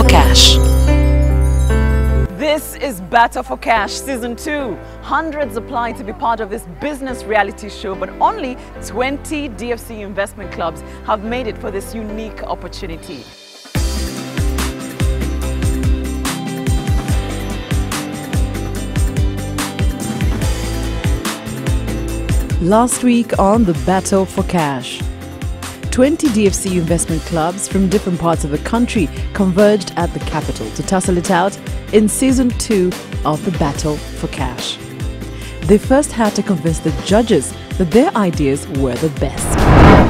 Cash. This is Battle for Cash Season 2. Hundreds apply to be part of this business reality show, but only 20 DFCU investment clubs have made it for this unique opportunity. Last week on the Battle for Cash, 20 DFCU investment clubs from different parts of the country converged at the capital to tussle it out in Season 2 of the Battle for Cash. They first had to convince the judges that their ideas were the best.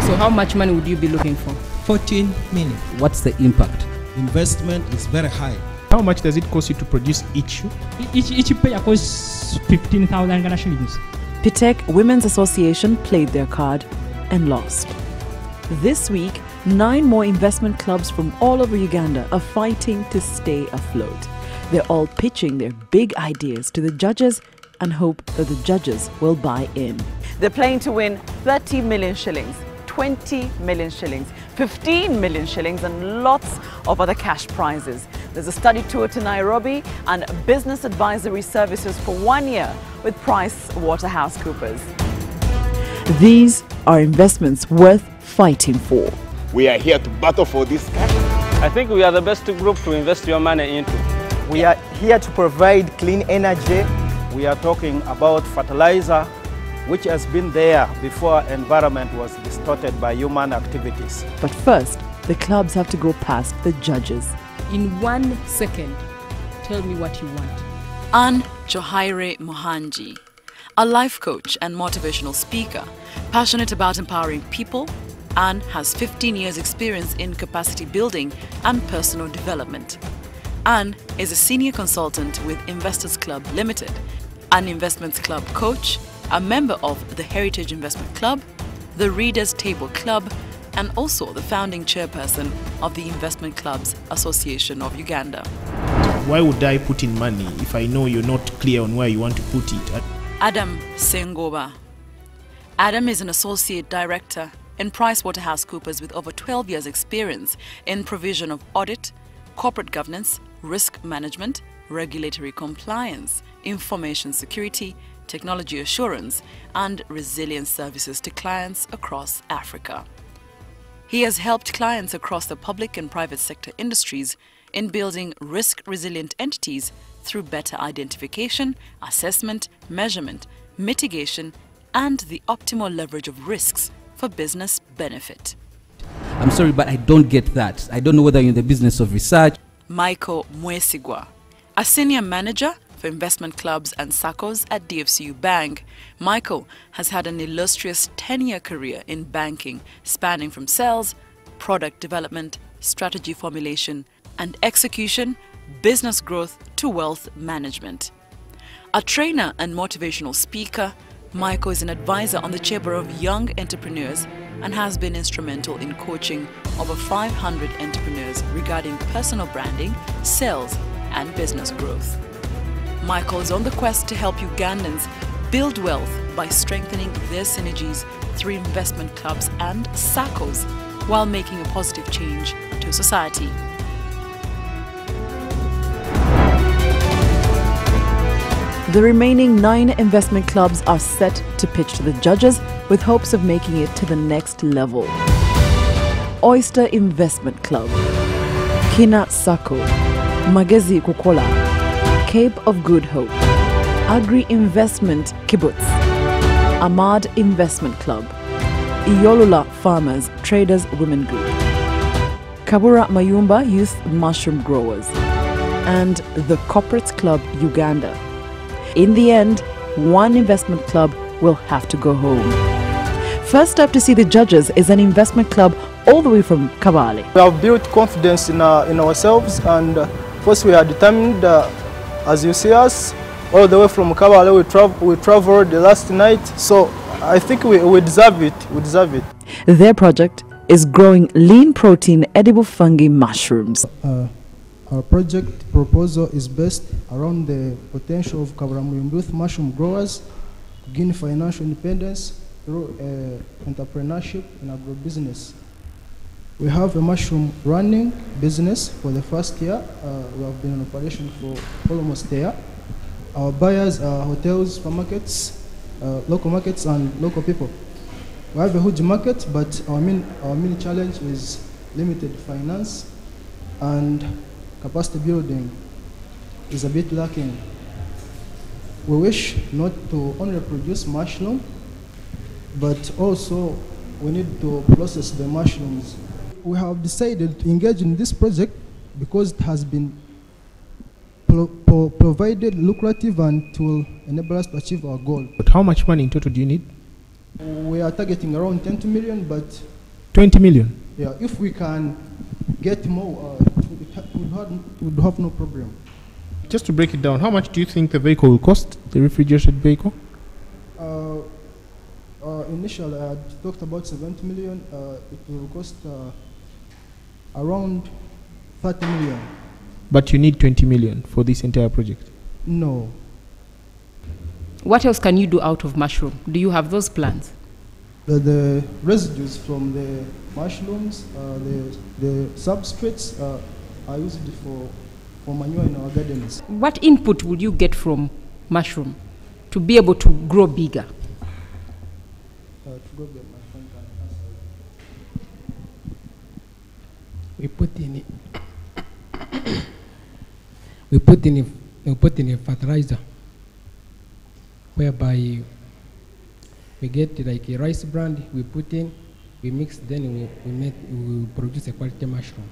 So how much money would you be looking for? 14 million. What's the impact? Investment is very high. How much does it cost you to produce each shoe? Each pair costs 15,000 Ghana shillings. Pitek Women's Association played their card and lost. This week, 9 more investment clubs from all over Uganda are fighting to stay afloat. They're all pitching their big ideas to the judges and hope that the judges will buy in. They're playing to win 30 million shillings, 20 million shillings, 15 million shillings and lots of other cash prizes. There's a study tour to Nairobi and business advisory services for 1 year with PricewaterhouseCoopers. These are investments worth fighting for. We are here to battle for this cash. I think we are the best group to invest your money into. We are here to provide clean energy. We are talking about fertilizer, which has been there before environment was distorted by human activities. But first, the clubs have to go past the judges. In 1 second, tell me what you want. Anne Johaire Mohanji, a life coach and motivational speaker, passionate about empowering people. Anne has 15 years experience in capacity building and personal development. Anne is a senior consultant with Investors Club Limited, an investments club coach, a member of the Heritage Investment Club, the Readers Table Club, and also the founding chairperson of the Investment Clubs Association of Uganda. Why would I put in money if I know you're not clear on where you want to put it? Adam Sengoba. Adam is an associate director in PricewaterhouseCoopers with over 12 years experience in provision of audit, corporate governance, risk management, regulatory compliance, information security, technology assurance, and resilience services to clients across Africa. He has helped clients across the public and private sector industries in building risk-resilient entities through better identification, assessment, measurement, mitigation, and the optimal leverage of risks for business benefit. I'm sorry, but I don't get that. I don't know whether you're in the business of research. Michael Mwesigwa, a senior manager for investment clubs and SACCOs at DFCU Bank. Michael has had an illustrious 10-year career in banking, spanning from sales, product development, strategy formulation and execution, business growth to wealth management. A trainer and motivational speaker, Michael is an advisor on the Chamber of Young Entrepreneurs and has been instrumental in coaching over 500 entrepreneurs regarding personal branding, sales, and business growth. Michael is on the quest to help Ugandans build wealth by strengthening their synergies through investment clubs and SACCOs while making a positive change to society. The remaining 9 investment clubs are set to pitch to the judges with hopes of making it to the next level. Oyster Investment Club, Kina Sacco, Magezi Kukola, Cape of Good Hope, Agri Investment Kibbutz, Ahmad Investment Club, Iyolula Farmers Traders Women Group, Kabura Mayumba Youth Mushroom Growers, and the Corporates Club Uganda. In the end, 1 investment club will have to go home. First up to see the judges is an investment club all the way from Kabale. We have built confidence in ourselves, and first we are determined, as you see us, all the way from Kabale. We traveled the last night, so I think we deserve it. We deserve it. Their project is growing lean protein edible fungi mushrooms. Our project proposal is based around the potential of Kaburamuyumbu youth mushroom growers to gain financial independence through entrepreneurship and agribusiness. We have a mushroom running business for the first year. We have been in operation for almost a year. Our buyers are hotels, supermarkets, local markets, and local people. We have a huge market, but our main challenge is limited finance, and capacity building is a bit lacking. We wish not to only produce mushroom, but also we need to process the mushrooms. We have decided to engage in this project because it has been provided lucrative and it will enable us to achieve our goal. But how much money in total do you need? We are targeting around 20 million, but 20 million? Yeah, if we can get more, we would have no problem. Just to break it down, how much do you think the vehicle will cost, the refrigerated vehicle? Initially, I had talked about 70 million. It will cost around 30 million. But you need 20 million for this entire project? No. What else can you do out of mushroom? Do you have those plans? The residues from the mushrooms, the substrates are used for manure in our gardens. What input would you get from mushroom to be able to grow bigger? We put in a fertilizer, whereby we get like a rice brand, we put in, we mix, then we produce a quality mushroom.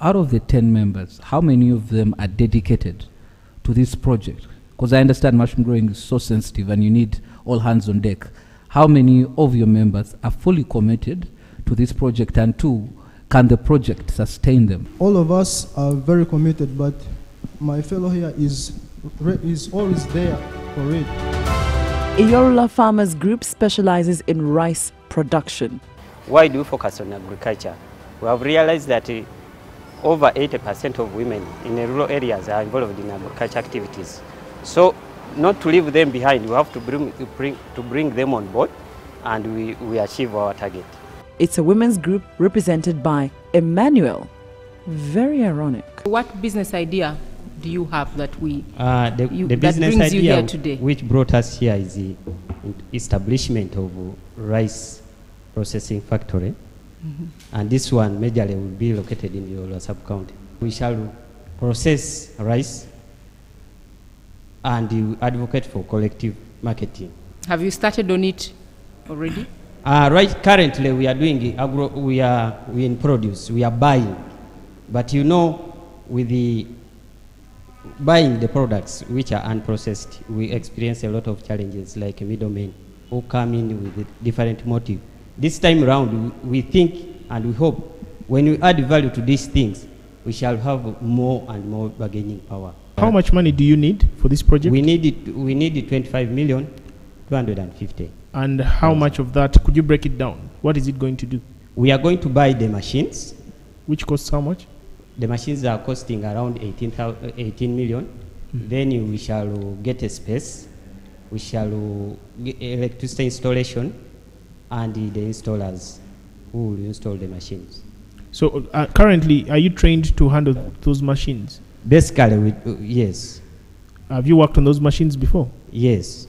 Out of the 10 members, how many of them are dedicated to this project? Because I understand mushroom growing is so sensitive and you need all hands on deck. How many of your members are fully committed to this project, and two, can the project sustain them? All of us are very committed, but my fellow here is always there for it. Iyorula Farmers Group specializes in rice production. Why do we focus on agriculture? We have realized that over 80% of women in the rural areas are involved in agriculture activities. So not to leave them behind, we have to bring them on board, and we achieve our target. It's a women's group represented by Emmanuel. Very ironic. What business idea do you have that the business brings idea you here today? Which brought us here is the establishment of rice processing factory. And this one majorly will be located in the Iyorula sub-county. We shall process rice and advocate for collective marketing. Have you started on it already? Right, currently we are doing we in produce, we are buying. But you know, with the buying the products which are unprocessed, we experience a lot of challenges like middlemen who come in with a different motive. This time around, we think and we hope when we add value to these things, we shall have more and more bargaining power. How much money do you need for this project? We need 25,250,000. And how much of that, could you break it down? What is it going to do? We are going to buy the machines. Which costs how much? The machines are costing around 18 million. Then we shall get a space. We shall get electricity installation and the installers who will install the machines. So currently, are you trained to handle those machines? Basically, yes. Have you worked on those machines before? Yes.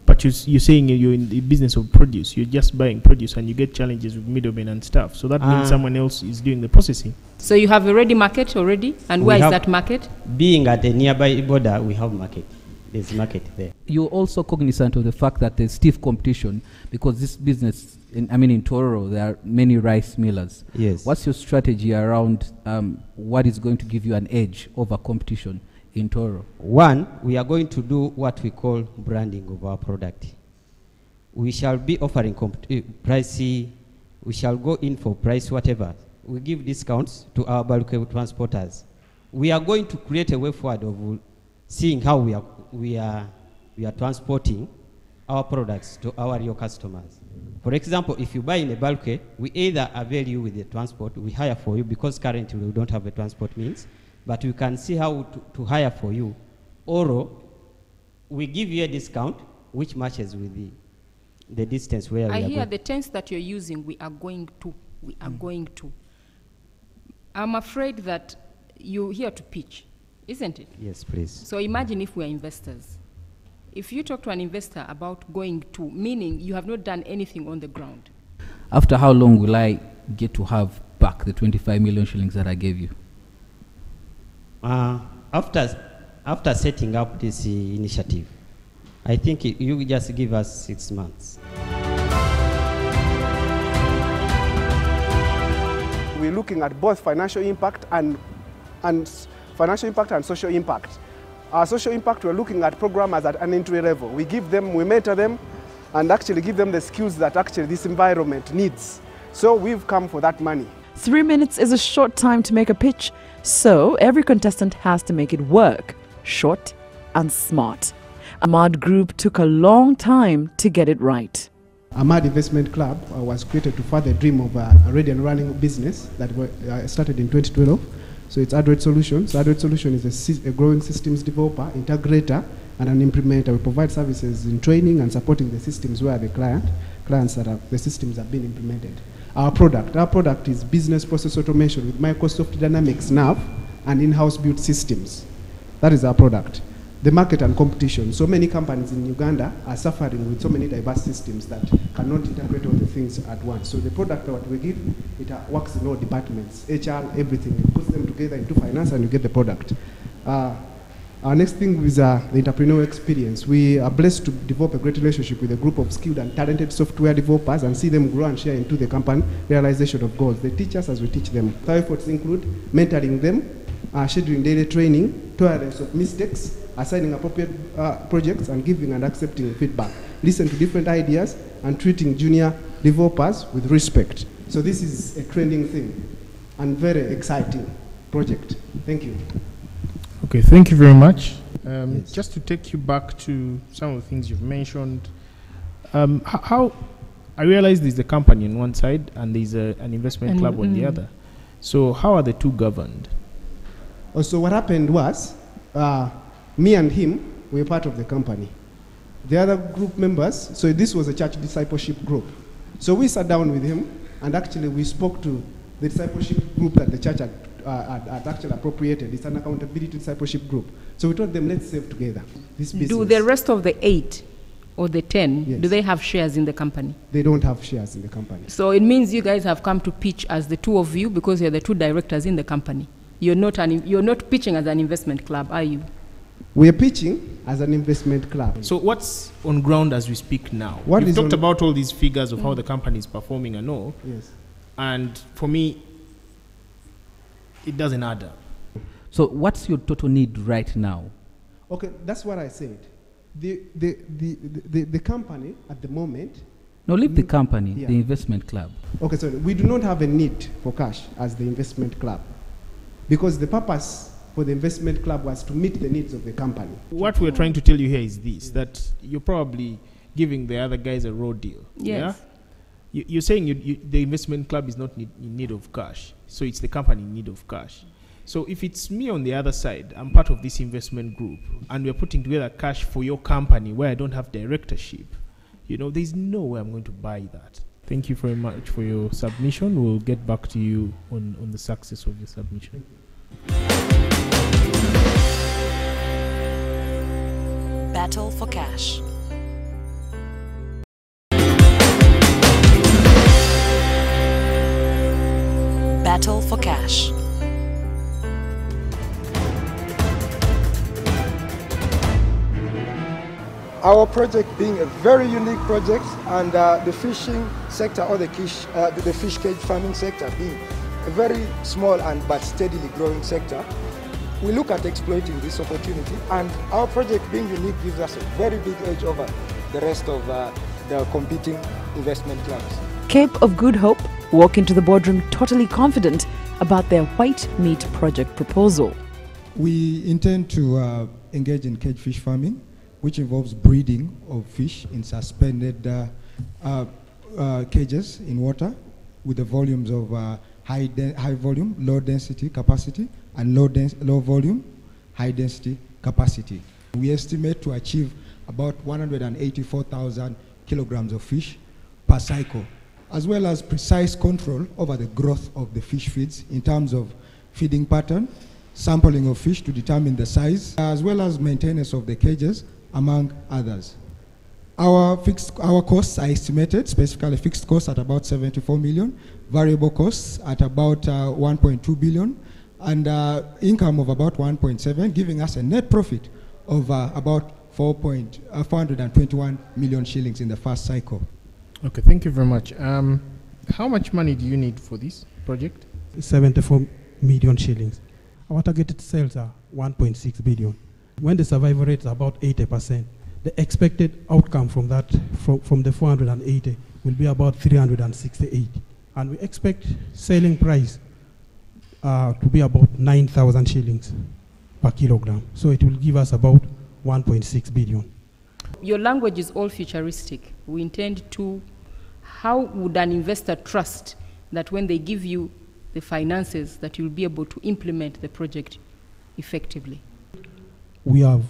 But you're saying you're in the business of produce. You're just buying produce and you get challenges with middlemen and stuff. So that means someone else is doing the processing. So you have a ready market already? And where is that market? Being at a nearby border, we have market. There's market there. You're also cognizant of the fact that there's stiff competition because this business, in Tororo, there are many rice millers. Yes. What's your strategy around what is going to give you an edge over competition in Tororo? One, we are going to do what we call branding of our product. We shall be offering pricey, we shall go in for price whatever. We give discounts to our bulk transporters. We are going to create a way forward of seeing how we are transporting our products to our real customers. For example, if you buy in a bulk, we either avail you with the transport, we hire for you because currently we don't have a transport means, but we can see how to hire for you, or we give you a discount which matches with the distance where we are I hear going. the tense that you're using, we are going to. I'm afraid that you're here to pitch, isn't it? Yes, please. So imagine if we're investors. If you talk to an investor about going to, meaning you have not done anything on the ground. After how long will I get to have back the 25 million shillings that I gave you? After setting up this initiative, I think you just give us 6 months. We're looking at both financial impact and social impact. Our social impact, we're looking at programmers at an entry level. We mentor them, and actually give them the skills that actually this environment needs. So we've come for that money. 3 minutes is a short time to make a pitch, so every contestant has to make it work, short and smart. Ahmad Group took a long time to get it right. Ahmad Investment Club was created to further dream of a ready and running business that started in 2012. So it's Adroit Solutions. Adroit Solutions is a growing systems developer, integrator, and an implementer. We provide services in training and supporting the systems where the clients that the systems have been implemented. Our product is business process automation with Microsoft Dynamics Nav and in-house built systems. That is our product. The market and competition. So many companies in Uganda are suffering with so many diverse systems that cannot integrate all the things at once. So the product that we give, it works in all departments, HR, everything. It puts them together into finance and you get the product. Our next thing is the entrepreneurial experience. We are blessed to develop a great relationship with a group of skilled and talented software developers and see them grow and share into the company realization of goals. They teach us as we teach them. Our efforts include mentoring them, scheduling daily training, tolerance of mistakes, assigning appropriate projects, and giving and accepting feedback. Listen to different ideas and treating junior developers with respect. So this is a trending thing and very exciting project. Thank you. Okay, thank you very much. Yes. Just to take you back to some of the things you've mentioned, how I realize there's a company on one side and there's an investment club on the other. So how are the two governed? So what happened was, me and him were part of the company. The other group members, so this was a church discipleship group. So we sat down with him and actually we spoke to the discipleship group that the church had actually appropriated. It's an accountability discipleship group. So we told them, let's save together this business. Do the rest of the 8 or the 10, yes, do they have shares in the company? They don't have shares in the company. So it means you guys have come to pitch as the two of you because you're the two directors in the company. You're not pitching as an investment club, are you? We're pitching as an investment club. So what's on ground as we speak now? You've talked about all these figures of how the company is performing and all. Yes. And for me, it doesn't add up. So what's your total need right now? Okay, that's what I said. The company at the moment. No, leave the company, yeah, the investment club. Okay, so we do not have a need for cash as the investment club, because the purpose for the investment club was to meet the needs of the company. What we're trying to tell you here is this, that you're probably giving the other guys a raw deal. Yes. Yeah? You're saying the investment club is not in need of cash, so it's the company in need of cash. So if it's me on the other side, I'm part of this investment group, and we're putting together cash for your company where I don't have directorship, there's no way I'm going to buy that. Thank you very much for your submission. We'll get back to you on the success of your submission. Battle for cash. Battle for cash. Our project being a very unique project, and the fishing sector or the fish cage farming sector being a very small but steadily growing sector, we look at exploiting this opportunity, and our project being unique gives us a very big edge over the rest of the competing investment clubs. Cape of Good Hope walk into the boardroom totally confident about their white meat project proposal. We intend to engage in cage fish farming, which involves breeding of fish in suspended cages in water with the volumes of high volume, low density capacity, and low volume, high density capacity. We estimate to achieve about 184,000 kilograms of fish per cycle as well as precise control over the growth of the fish feeds in terms of feeding pattern, sampling of fish to determine the size, as well as maintenance of the cages, among others. Our costs are estimated, specifically fixed costs at about 74 million, variable costs at about 1.2 billion, and income of about 1.7, giving us a net profit of about 421 million shillings in the first cycle. Okay, thank you very much. How much money do you need for this project? 74 million shillings. Our targeted sales are 1.6 billion. When the survival rate is about 80%, the expected outcome from that, from the 480, will be about 368. And we expect selling price to be about 9,000 shillings per kilogram. So it will give us about 1.6 billion. Your language is all futuristic. We intend to, how would an investor trust that when they give you the finances that you'll be able to implement the project effectively? We have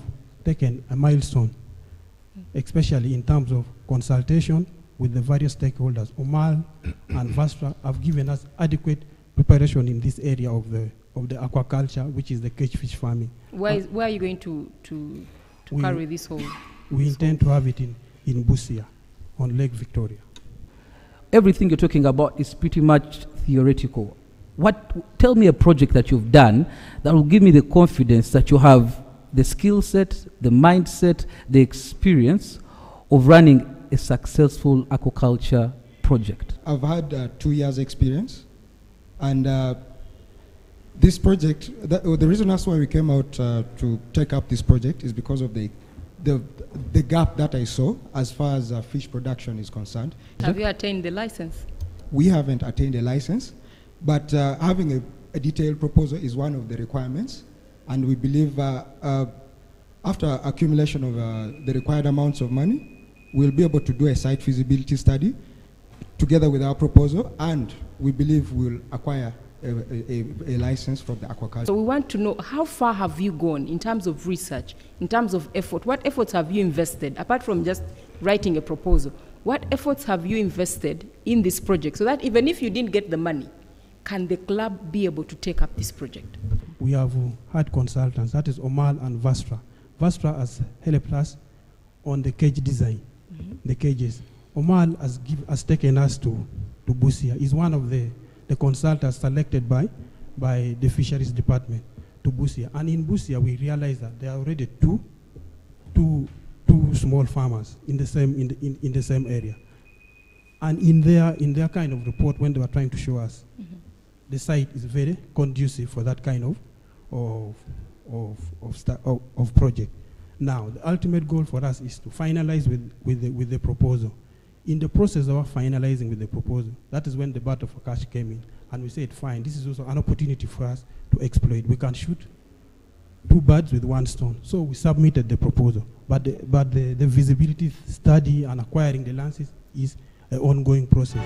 taken a milestone, especially in terms of consultation with the various stakeholders. Omal and Vastra have given us adequate preparation in this area of the aquaculture, which is the cage fish farming. Where are you going to carry this whole? We intend to have it in Busia, on Lake Victoria. Everything you're talking about is pretty much theoretical. Tell me a project that you've done that will give me the confidence that you have the skill set, the mindset, the experience of running a successful aquaculture project. I've had 2 years experience, and this project, the reason that's why we came out to take up this project is because of the gap that I saw as far as fish production is concerned. Have you attained the license? We haven't attained a license, but having a detailed proposal is one of the requirements, and we believe after accumulation of the required amounts of money, we'll be able to do a site feasibility study together with our proposal, and we believe we'll acquire a license from the aquaculture. So we want to know, how far have you gone in terms of research, in terms of effort? What efforts have you invested, apart from just writing a proposal? What efforts have you invested in this project so that even if you didn't get the money, can the club be able to take up this project? We have had consultants, that is Omal and Vastra. Vastra has helped us on the cage design, the cages. Omal has taken us to Busia. He's one of the consultants selected by the fisheries department to Busia. And in Busia, we realized that there are already two small farmers in the same area. And in their kind of report, when they were trying to show us, the site is very conducive for that kind of project. Now, the ultimate goal for us is to finalize with the proposal. In the process of finalizing with the proposal, that is when the battle for cash came in. And we said, fine, this is also an opportunity for us to exploit. We can shoot 2 birds with 1 stone. So we submitted the proposal. But the visibility study and acquiring the lances is an ongoing process.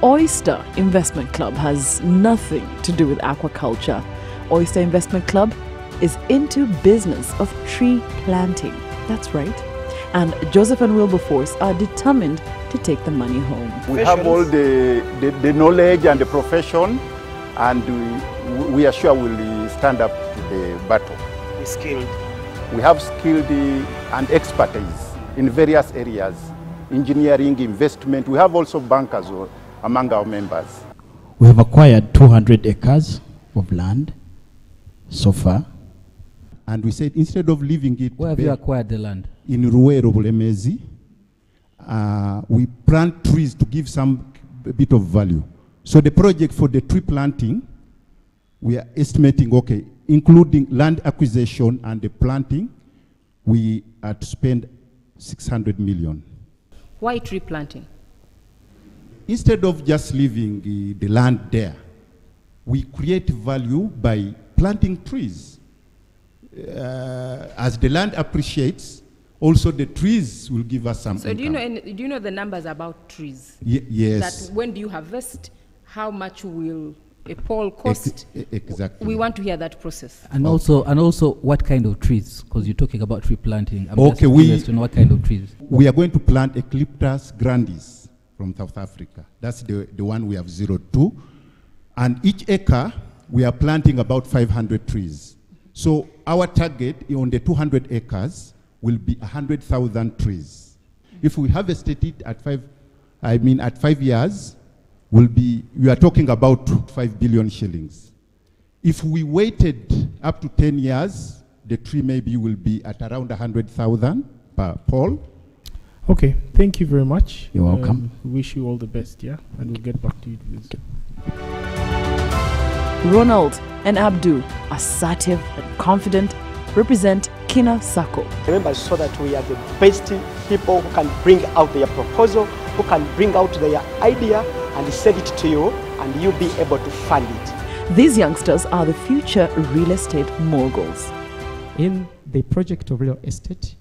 Oyster Investment Club has nothing to do with aquaculture. Oyster Investment Club is into business of tree planting. That's right. And Joseph and Wilberforce are determined to take the money home. We have all the knowledge and the profession, and we are sure we'll stand up to the battle. We're skilled. We have skilled and expertise in various areas, engineering, investment. We have also bankers among our members. We have acquired 200 acres of land so far. And we said, instead of leaving it... Where have you acquired the land? In Ruero, Bulemezi. We plant trees to give some bit of value. So the project for the tree planting, we are estimating, okay, including land acquisition and the planting, we are to spend 600 million. Why tree planting? Instead of just leaving the land there, we create value by planting trees. As the land appreciates, also the trees will give us some income. Do you know the numbers about trees? Yes. That when do you harvest? How much will a pole cost? Exactly. We want to hear that process. And also what kind of trees? Because you're talking about tree planting. I'm okay, just interested in what kind of trees. We are going to plant Eucalyptus grandis. from South Africa. That's the one we have zeroed to. And each acre, we are planting about 500 trees. So our target on the 200 acres will be 100,000 trees. If we harvested it at 5 years, we are talking about 5 billion shillings. If we waited up to 10 years, the tree maybe will be at around 100,000 per pole. Okay, thank you very much. You're welcome. We wish you all the best, yeah? And we'll get back to you with this. Ronald and Abdu, assertive and confident, represent Kina Sacco. The members saw that we are the best people who can bring out their proposal, who can bring out their idea and sell it to you, and you'll be able to fund it. These youngsters are the future real estate moguls. In the project of real estate,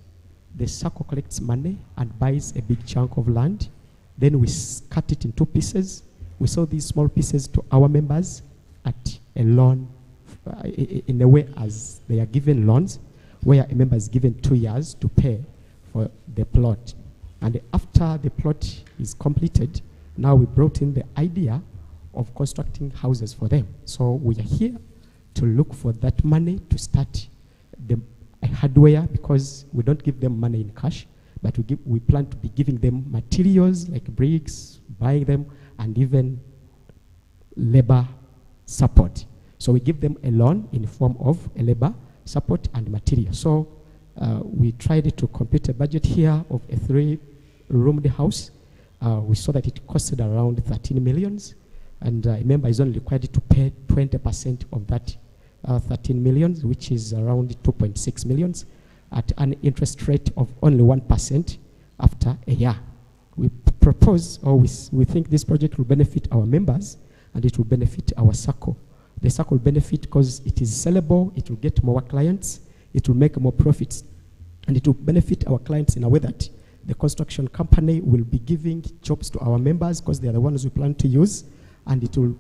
the SACCO collects money and buys a big chunk of land. Then we cut it in 2 pieces. We sell these small pieces to our members at a loan, in a way as they are given loans, where a member is given 2 years to pay for the plot. And after the plot is completed, now we brought in the idea of constructing houses for them. So we are here to look for that money to start the hardware, because we don't give them money in cash, but we plan to be giving them materials like bricks, buying them, and even labor support. So we give them a loan in the form of a labor support and material. So we tried to compute a budget here of a 3-roomed house. We saw that it costed around 13 millions, and a member is only required to pay 20% of that 13 millions, which is around 2.6 millions, at an interest rate of only 1% after a year. We propose, or we think this project will benefit our members, and it will benefit our SACCO. The SACCO will benefit because it is sellable, it will get more clients, it will make more profits, and it will benefit our clients in a way that the construction company will be giving jobs to our members because they are the ones we plan to use, and it will,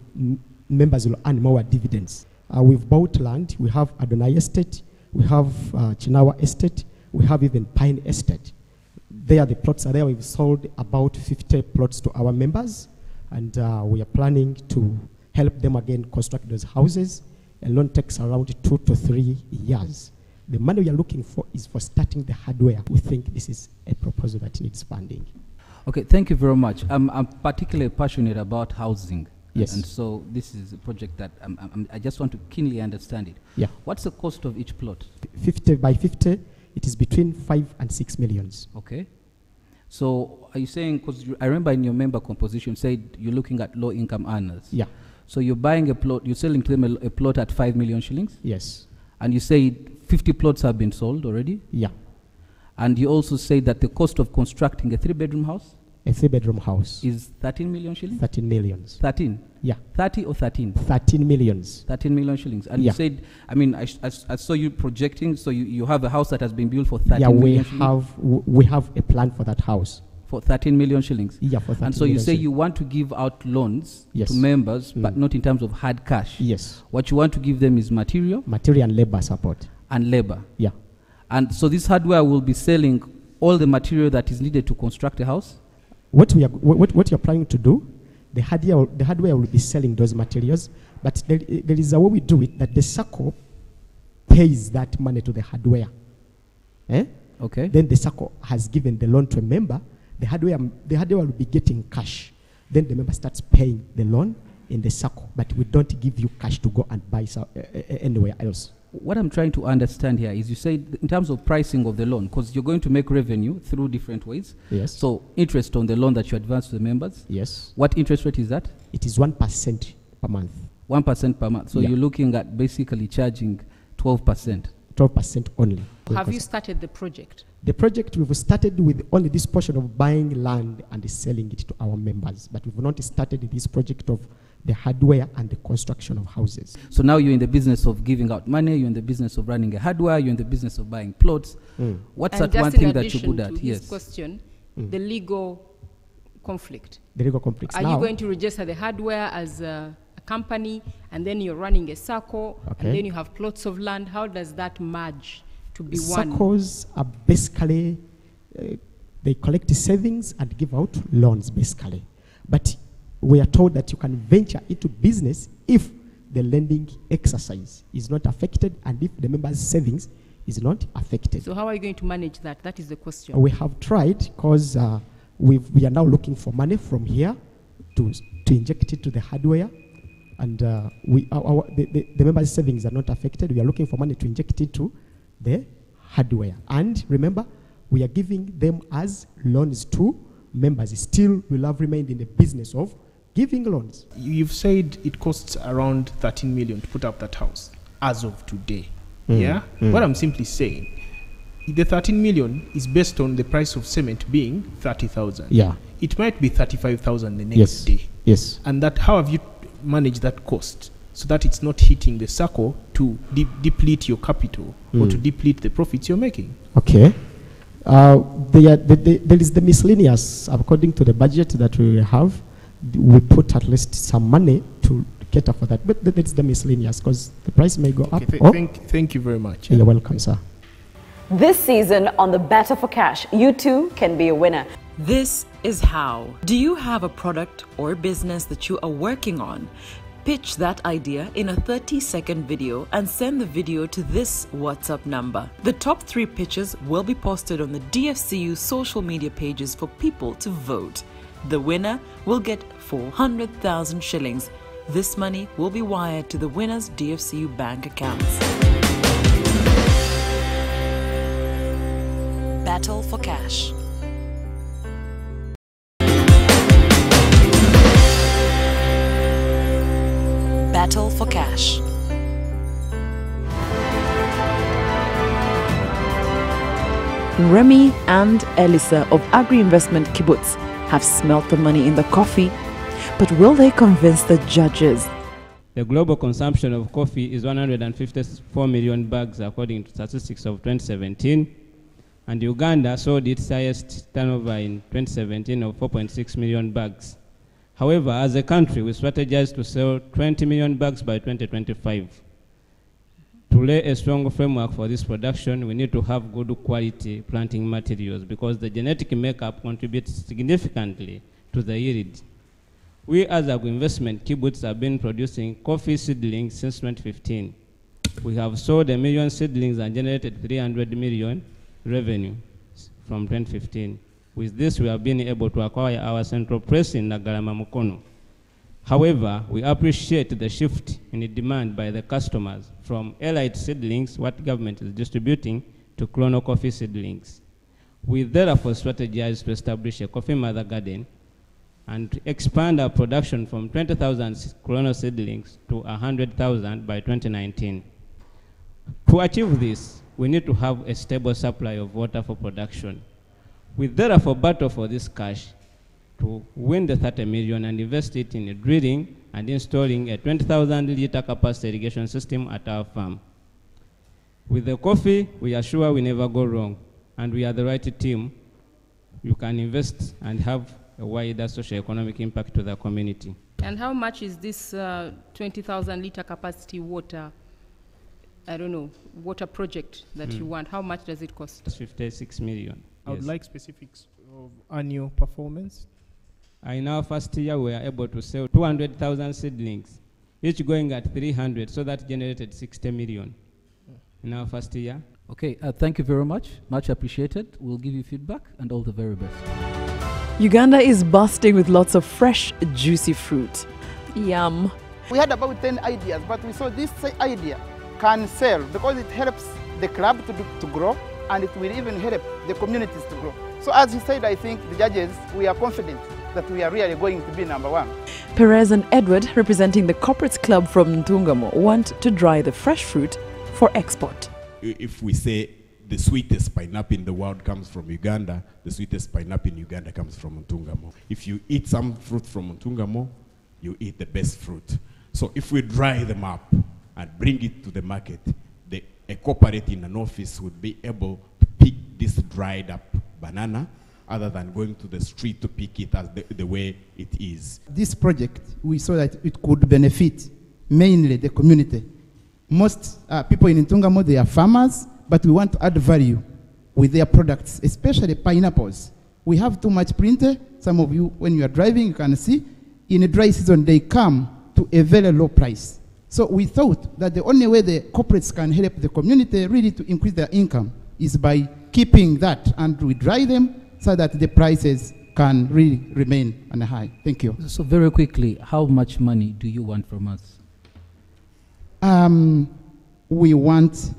members will earn more dividends. We've bought land. We have Adonai Estate, we have Chinawa Estate, we have even Pine Estate. There, the plots are there. We've sold about 50 plots to our members, and we are planning to help them again construct those houses. A loan takes around 2 to 3 years. The money we are looking for is for starting the hardware. We think this is a proposal that needs funding. Okay, thank you very much. I'm particularly passionate about housing. Yes. And so this is a project that I just want to keenly understand it. Yeah. What's the cost of each plot? 50 by 50, it is between 5 and 6 millions. Okay. So are you saying, because I remember in your member composition, you said you're looking at low income earners. Yeah. So you're buying a plot, you're selling to them a plot at 5 million shillings? Yes. And you say 50 plots have been sold already? Yeah. And you also say that the cost of constructing a 3-bedroom house? A 3-bedroom house. Is 13 million shillings? 13 millions. 13? Yeah. 30 or 13? 13 millions. 13 million shillings. And yeah. you said, I mean, I saw you projecting, so you have a house that has been built for 13 yeah, million shillings? We have a plan for that house. For 13 million shillings? Yeah, for 13 And so you million say shillings. you want to give out loans yes. to members, but not in terms of hard cash? Yes. What you want to give them is material? Material and labor support. And labor? Yeah. And so this hardware will be selling all the material that is needed to construct a house? What you're planning to do, the hardware will be selling those materials, but there is a way we do it that the SACCO pays that money to the hardware. Okay. Then the SACCO has given the loan to a member. The hardware will be getting cash. Then the member starts paying the loan in the SACCO, but we don't give you cash to go and buy anywhere else. What I'm trying to understand here is you say in terms of pricing of the loan, because you're going to make revenue through different ways. Yes. So interest on the loan that you advance to the members. Yes. What interest rate is that? It is 1% per month. 1% per month. So yeah. you're looking at basically charging 12%. 12% only. Have you started the project? The project, we've started with only this portion of buying land and selling it to our members, but we've not started this project of the hardware and the construction of houses. So now you're in the business of giving out money, you're in the business of running a hardware, you're in the business of buying plots. What's and that one thing that you're good at? To yes. This question, the legal conflict. The legal conflicts. Are you going to register the hardware as a company, and then you're running a SACCO, and then you have plots of land? How does that merge to be one? SACCOs are basically, they collect savings and give out loans, basically. But we are told that you can venture into business if the lending exercise is not affected and if the members' savings is not affected. So how are you going to manage that? That is the question. We have tried because we are now looking for money from here to inject it to the hardware. And the members' savings are not affected. We are looking for money to inject it to the hardware. And remember, we are giving them as loans to members. Still, will have remained in the business of giving loans. You've said it costs around 13 million to put up that house as of today. Yeah? What I'm simply saying, the 13 million is based on the price of cement being 30,000. Yeah. It might be 35,000 the next day. Yes. And that, how have you managed that cost so that it's not hitting the circle to deplete your capital or to deplete the profits you're making? Okay. There is the miscellaneous, according to the budget that we have. We put at least some money to cater for that. But that's the miscellaneous because the price may go up. Thank you very much. You're welcome, sir. This season on the Battle for Cash, you too can be a winner. This is how. Do you have a product or business that you are working on? Pitch that idea in a 30-second video and send the video to this WhatsApp number. The top 3 pitches will be posted on the DFCU social media pages for people to vote. The winner will get 400,000 shillings. This money will be wired to the winner's DFCU bank accounts. Battle for Cash. Battle for Cash. Remy and Elisa of Agri-Investment Kibbutz have smelt the money in the coffee, but will they convince the judges? The global consumption of coffee is 154 million bags according to statistics of 2017, and Uganda sold its highest turnover in 2017 of 4.6 million bags. However, as a country, we strategize to sell 20 million bags by 2025. To lay a strong framework for this production, we need to have good quality planting materials because the genetic makeup contributes significantly to the yield. We as Agri-Investment Kibbutz have been producing coffee seedlings since 2015. We have sold 1 million seedlings and generated 300 million revenue from 2015. With this, we have been able to acquire our central press in Nagarama Mukono. However, we appreciate the shift in the demand by the customers from elite seedlings, what government is distributing, to clonal coffee seedlings. We therefore strategize to establish a coffee mother garden and to expand our production from 20,000 clonal seedlings to 100,000 by 2019. To achieve this, we need to have a stable supply of water for production. We therefore battle for this cash to win the 30 million and invest it in drilling and installing a 20,000 liter capacity irrigation system at our farm. With the coffee, we are sure we never go wrong, and we are the right team. You can invest and have a wider socio-economic impact to the community. And how much is this 20,000 liter capacity water, I don't know, water project that you want? How much does it cost? 56 million. I would like specifics of annual performance. In our first year, we were able to sell 200,000 seedlings, each going at 300, so that generated 60 million in our first year. Okay, thank you very much. Much appreciated. We'll give you feedback and all the very best. Uganda is bursting with lots of fresh, juicy fruit. Yum. We had about 10 ideas, but we saw this idea can sell because it helps the club to grow, and it will even help the communities to grow. So as he said, I think the judges, we are confident that we are really going to be number 1. Perez and Edward, representing the Corporates Club from Ntungamo, want to dry the fresh fruit for export. If we say the sweetest pineapple in the world comes from Uganda, the sweetest pineapple in Uganda comes from Ntungamo. If you eat some fruit from Ntungamo, you eat the best fruit. So if we dry them up and bring it to the market, a corporate in an office would be able to pick this dried up banana other than going to the street to pick it as the way it is. This project, we saw that it could benefit mainly the community. Most people in Ntungamo, they are farmers, but we want to add value with their products, especially pineapples. We have too much printer, Some of you, when you are driving, you can see in a dry season, they come to a very low price. So we thought that the only way the corporates can help the community really to increase their income is by keeping that, and we dry them so that the prices can really remain on a high. Thank you. So very quickly, how much money do you want from us? We want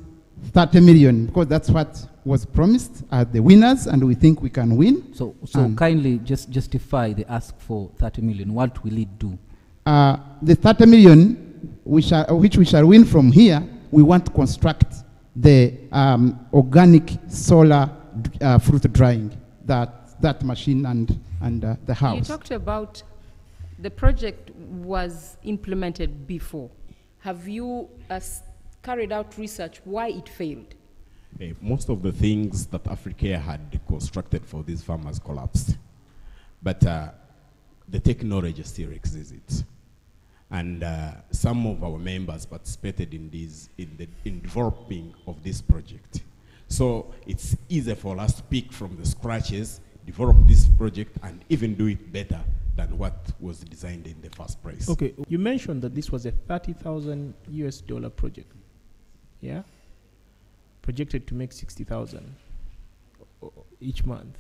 30 million because that's what was promised at the winners, and we think we can win. So kindly just justify the ask for 30 million. What will it do? The 30 million, which we shall win from here, we want to construct the organic solar fruit drying, that machine and the house. You talked about the project was implemented before. Have you carried out research why it failed? Most of the things that Africa had constructed for these farmers collapsed. But the technology still exists. And some of our members participated in developing of this project. So it's easy for us to pick from the scratches, develop this project, and even do it better than what was designed in the first place. Okay, you mentioned that this was a $30,000 US project. Yeah? Projected to make 60,000 each month.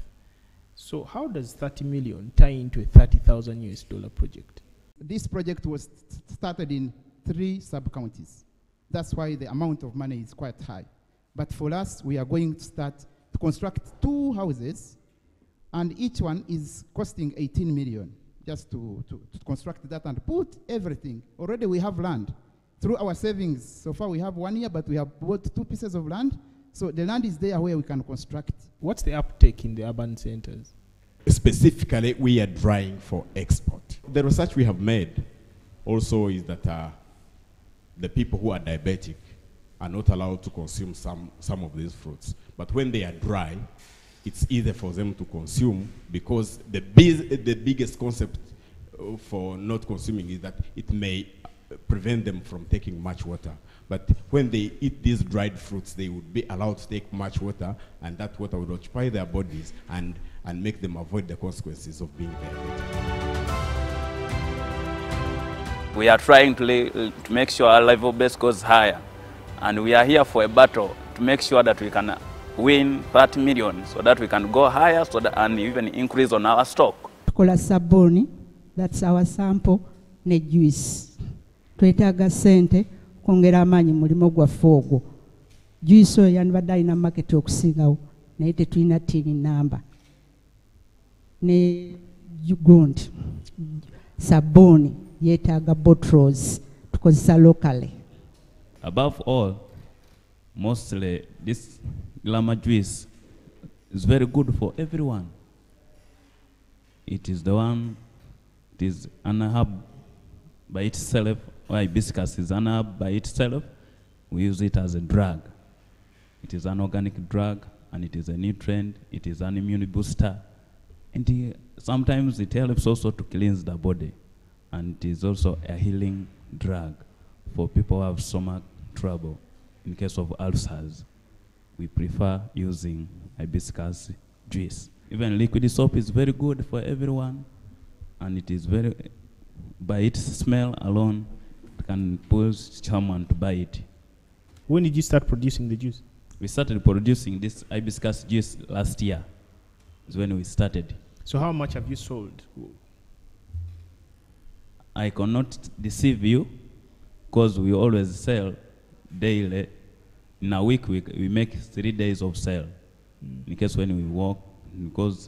So how does 30 million tie into a $30,000 US project? This project was started in 3 sub-counties. That's why the amount of money is quite high. But for us, we are going to start to construct 2 houses, and each one is costing 18 million just to construct that and put everything. Already we have land. Through our savings, so far we have 1 year, but we have bought 2 pieces of land. So the land is there where we can construct. What's the uptake in the urban centers? Specifically, we are drying for export. The research we have made also is that the people who are diabetic are not allowed to consume some of these fruits. But when they are dry, it's easier for them to consume, because the biggest concept for not consuming is that it may prevent them from taking much water. But when they eat these dried fruits, they would be allowed to take much water, and that water would occupy their bodies and make them avoid the consequences of being diabetic. We are trying to make sure our level base goes higher, and we are here for a battle to make sure that we can win 30 million so that we can go higher and even increase on our stock. Tukola saboni, that's our sample, ne juice. Twetaaga sente kwongera amaanyi mulimo gwaffe ogwo. Juice oyo yandibadde alina market okusingawo naye tetulina tini namba. Ne gundi sabuni yeetaaga bottles tukozesa locally. Above all, mostly this glamour juice is very good for everyone. It is the one, it is an herb by itself, or hibiscus is an herb by itself. We use it as a drug. It is an organic drug, and it is a nutrient, it is an immune booster. And sometimes it helps also to cleanse the body. And it is also a healing drug for people who have stomach trouble. In case of ulcers, we prefer using hibiscus juice. Even liquid soap is very good for everyone, and it is very, by its smell alone, it can push someone to buy it. When did you start producing the juice? We started producing this hibiscus juice last year. Is when we started. So how much have you sold? I cannot deceive you, because we always sell daily. In a week, we make 3 days of sale. In case when we walk,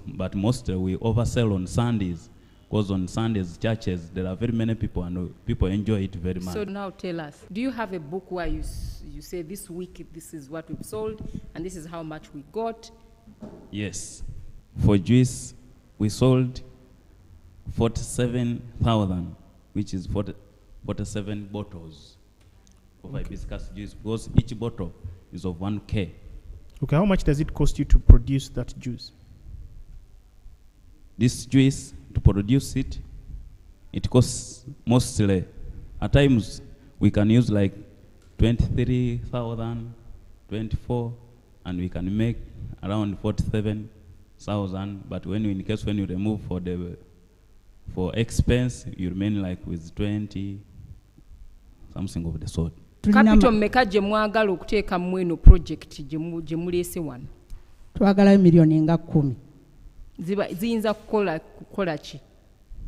but mostly we oversell on Sundays, because on Sundays, churches, there are very many people, and people enjoy it very much. So now tell us, do you have a book where you say this week, this is what we've sold, and this is how much we got? Yes. For juice, we sold 47,000, which is 47 bottles of hibiscus juice, because each bottle is of 1K. Okay, how much does it cost you to produce that juice? This juice, to produce it, it costs mostly, at times we can use like 23,000, 24, and we can make around 47 thousand, but when you, in case when you remove for expense, you remain like with 20, something of the sort. Capital meka gye mwagala okuteeka mu eno project gye muleese wano? Twagala miliyoni nga 10. Ziyinza kukola ki?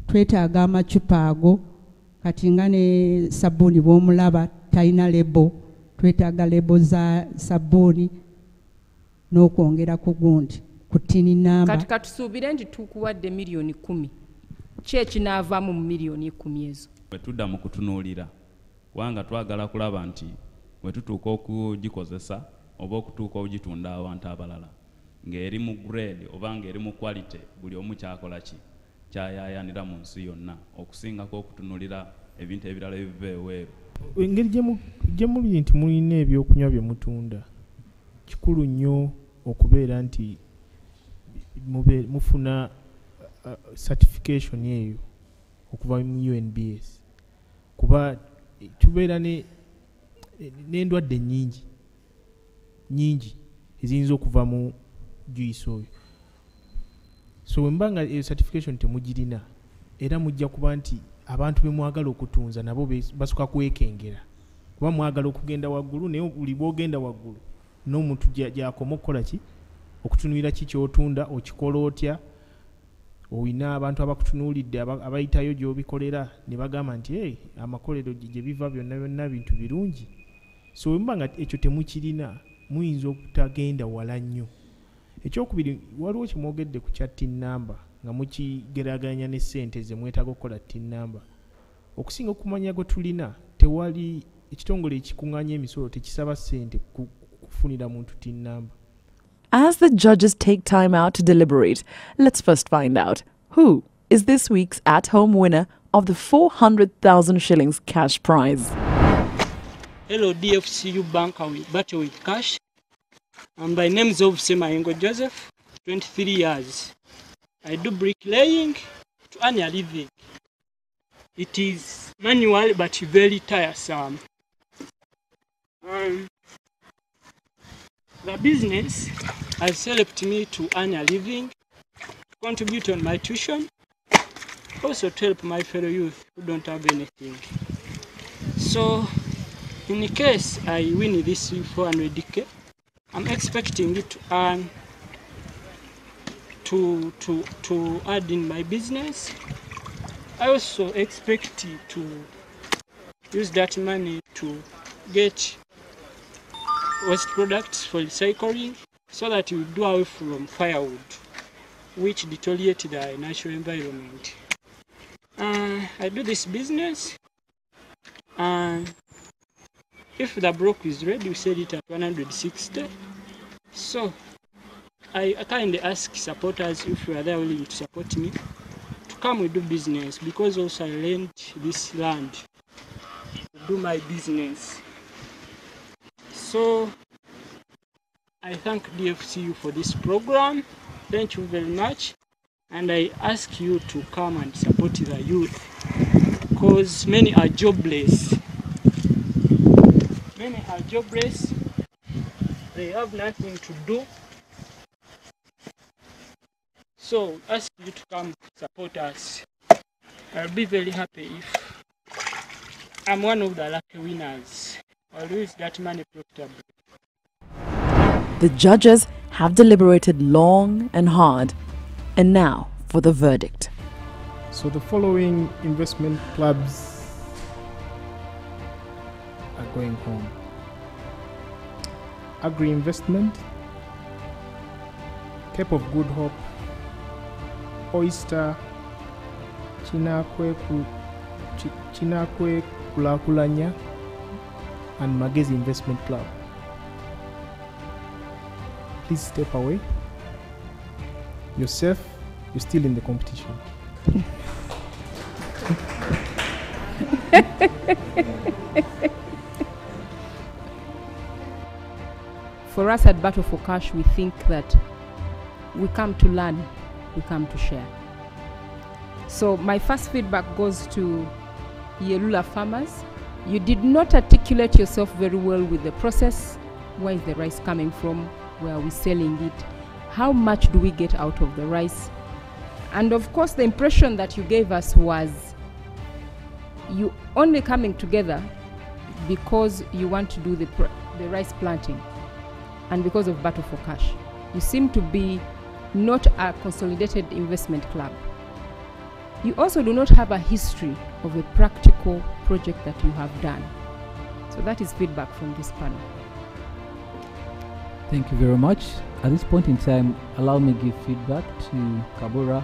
Twetaaga amacupa ago kati nga ne sabbuuni bw'omulaba talina lebo, twetaaga lebo za sabbuuni n'okwongera ku gundi ku ttini namba. Kati katusuubire nti tukuwadde miliyoni 10. Ki ekinaavaamu mu miliyoni 10 ezo? Bwe tudda mu kutunuulira kubanga twagala kulaba nti bwe tutuuka okugikozesa oba okutuuka okugitunda abantu abalala ng'eri mu grade oba ng'eri mu quality buli omu kyakola ki kyayaayanira mu nsi yonna okusingako okutunuulira ebintu ebirala ebiva eweeru. Engeri gye muli nti mulina ebyokunywa bye mutunda kikulu nnyo okubeera nti mufuna certification eyo okuva mu UNBS kuba tubeera n'endwadde nyingi eziyinza okuva mu juice oyo. So wembanga eyo certification temugirina era mujja kuba nti abantu be mwagala okutunza nabo basuka kwekengera kuba mwagala okugenda waggulu naye buli bwogenda waggulu n'omuntu gy'akoma okukola ki okutunuulira ki ky'otunda okikola otya oyina abantu abakutunuulidde abayitayo gy'obikolera ne bagamba nti hey, amakolero gye biva byonna bintu birungi. So wembanga ekyo temukirina muyinza okutagenda wala nnyo. Ekyokubiri waliwo kimwogedde ku kya tin number nga mukigeraganya ne ssente ze mwetaaga okukola tin number. Okusinga okumanya gwe tulina tewali ekitongole ekikuŋŋaanya emisolo tekisaba ssente kufunira muntu tin number. As the judges take time out to deliberate, let's first find out who is this week's at-home winner of the 400,000 shillings cash prize. Hello, Dfcu banker with battle with cash. My name is Semayengo Joseph, 23 years. I do bricklaying to earn a living. It is manual but very tiresome. The business has helped me to earn a living, to contribute on my tuition, also to help my fellow youth who don't have anything. So, in case I win this 400k, I'm expecting it to earn to add in my business. I also expect to use that money to get waste products for recycling so that we do away from firewood, which deteriorate the natural environment. I do this business, and if the block is ready, we sell it at 160. So I kindly ask supporters if you are there willing to support me to come and do business, because also I rent this land to do my business. So I thank DFCU for this program. Thank you very much. And I ask you to come and support the youth, because many are jobless. Many are jobless. They have nothing to do. So ask you to come support us. I'll be very happy if I'm one of the lucky winners. I'll use that money profitably. The judges have deliberated long and hard. And now for the verdict. So the following investment clubs are going home: Agri Investment, Cape of Good Hope, Oyster, Chinakwe Kulakulanya, and Magezi Investment Club. Please step away. You're safe. You're still in the competition. For us at Battle for Cash, we think that we come to learn, we come to share. So my first feedback goes to Yelula farmers. You did not articulate yourself very well with the process. Where is the rice coming from? Where are we selling it? how much do we get out of the rice? And of course, the impression that you gave us was you only coming together because you want to do the rice planting and because of Battle for Cash. You seem to be not a consolidated investment club. You also do not have a history of a practical project that you have done. So that is feedback from this panel. Thank you very much. At this point in time, allow me to give feedback to Kabura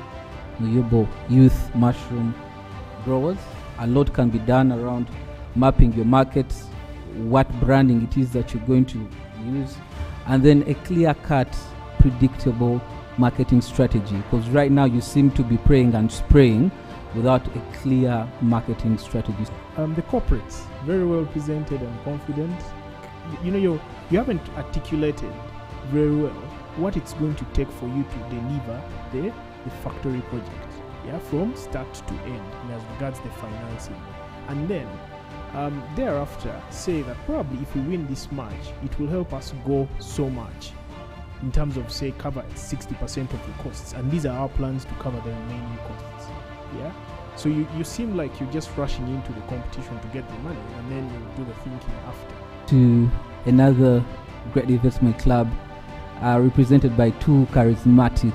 Nuyobo Youth Mushroom Growers. A lot can be done around mapping your markets, what branding it is that you're going to use, and then a clear-cut, predictable marketing strategy. Because right now you seem to be praying and spraying without a clear marketing strategy. The corporates, very well presented and confident. You haven't articulated very well what it's going to take for you to deliver the factory project, from start to end, and as regards the financing. And then thereafter say that probably if we win this match, it will help us go so much in terms of, say, cover 60% of the costs, and these are our plans to cover the remaining costs. So you seem like you're just rushing into the competition to get the money, and then you do the thinking after. To another great investment club, represented by two charismatic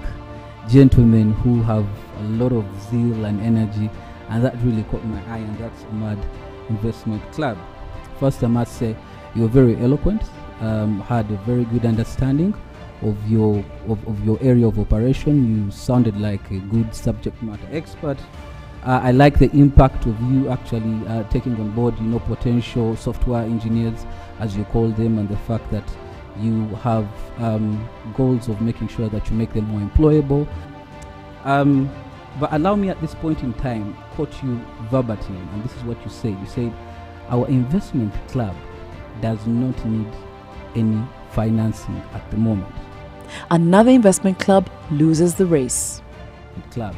gentlemen who have a lot of zeal and energy, and that really caught my eye, and that's Ahmad Investment Club. First, I must say you're very eloquent, had a very good understanding of your area of operation. You sounded like a good subject matter expert. I like the impact of you actually taking on board, potential software engineers, as you call them, and the fact that you have goals of making sure that you make them more employable. But allow me at this point in time, quote you verbatim, and this is what you said. You said, our investment club does not need any financing at the moment. Another investment club loses the race. Club.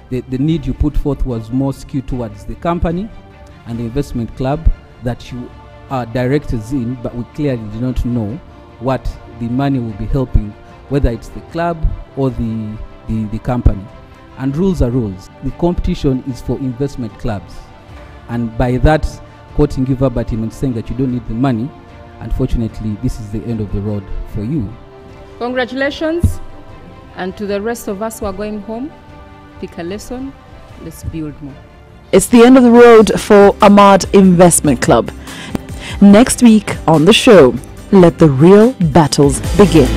The need you put forth was more skewed towards the company and the investment club that you are directors in, but we clearly do not know what the money will be helping, whether it's the club or the company. And rules are rules. The competition is for investment clubs, and by that, quoting you verbatim and saying that you don't need the money, unfortunately, this is the end of the road for you. Congratulations. And to the rest of us who are going home, pick a lesson, let's build more. It's the end of the road for Ahmad Investment Club. Next week on the show, let the real battles begin.